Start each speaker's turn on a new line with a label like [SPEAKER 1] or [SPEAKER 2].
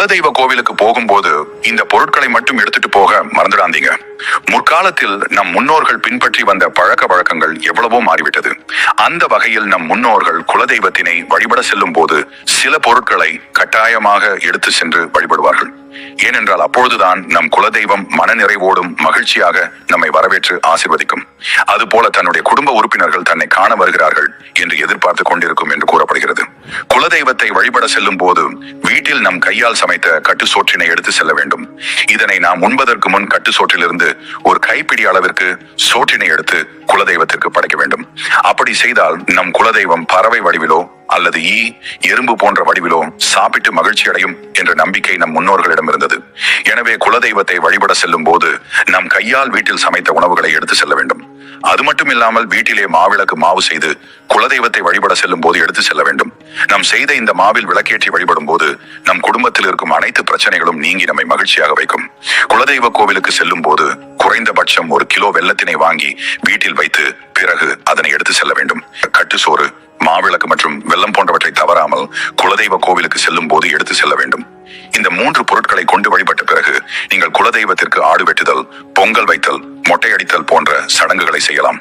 [SPEAKER 1] குலதெய்வ கோவிலுக்கு போகும்போது இந்த பொருட்களை மட்டும் எடுத்துட்டு போக மறந்துடாதீங்க. முற்காலத்தில் நம் முன்னோர்கள் பின்பற்றி வந்த பழக்க வழக்கங்கள் எவ்வளவோ மாறிவிட்டது. அந்த வகையில் நம் முன்னோர்கள் குலதெய்வத்தினை வழிபட செல்லும் போது சில பொருட்களை கட்டாயமாக எடுத்து சென்று வழிபடுவார்கள். ஏனென்றால் அப்பொழுதுதான் நம் குலதெய்வம் மனநிறைவோடும் மகிழ்ச்சியாக நம்மை வரவேற்று ஆசீர்வதிக்கும். அதுபோல தன்னுடைய குடும்ப உறுப்பினர்கள் தன்னை காண வருகிறார்கள் என்று எதிர்பார்த்து கொண்டிருக்கும் என்று கூறப்படுகிறது. குலதெய்வத்தை வழிபட செல்லும் போது வீட்டில் நம் கையால் சமைத்த கட்டு சோற்றினை எடுத்து செல்ல வேண்டும். இதனை நாம் உண்பதற்கு முன் கட்டு சோற்றிலிருந்து ஒரு கைப்பிடி அளவிற்கு சோற்றினை எடுத்து குலதெய்வத்திற்கு படைக்க வேண்டும். அப்படி செய்தால் நம் குலதெய்வம் பறவை வடிவிலோ அல்லது எறும்பு போன்ற வடிவிலோ சாப்பிட்டு மகிழ்ச்சி அடையும் என்ற நம்பிக்கை நம் முன்னோர்களிடம் இருந்தது. எனவே குலதெய்வத்தை வழிபட செல்லும் போது நம் கையால் வீட்டில் சமைத்த உணவுகளை எடுத்து செல்ல வேண்டும். அது மட்டும் இல்லாமல் வீட்டிலே மாவிளக்கு மாவு செய்து குலதெய்வத்தை வழிபட செல்லும் போது எடுத்து செல்ல வேண்டும். நாம் செய்த இந்த மாவில் விளக்கேற்றி வழிபடும் போது நம் குடும்பத்தில் இருக்கும் அனைத்து பிரச்சனைகளும் நீங்கி நம்மை மகிழ்ச்சியாக வைக்கும். குலதெய்வ கோவிலுக்கு செல்லும் போது குறைந்தபட்சம் 1 கிலோ வெல்லத்தினை வாங்கி வீட்டில் வைத்து பிறகு அதனை எடுத்து செல்ல வேண்டும். கட்டு சோறு, மாவிளக்கு மற்றும் வெல்லம் போன்றவற்றை தவறாமல் குலதெய்வ கோவிலுக்கு செல்லும் போது எடுத்து செல்ல வேண்டும். இந்த 3 பொருட்களை கொண்டு வழிபட்ட பிறகு நீங்கள் குலதெய்வத்திற்கு ஆடு வெட்டுதல், பொங்கல் வைத்தல், மொட்டையடித்தல் போன்ற சடங்குகளை செய்யலாம்.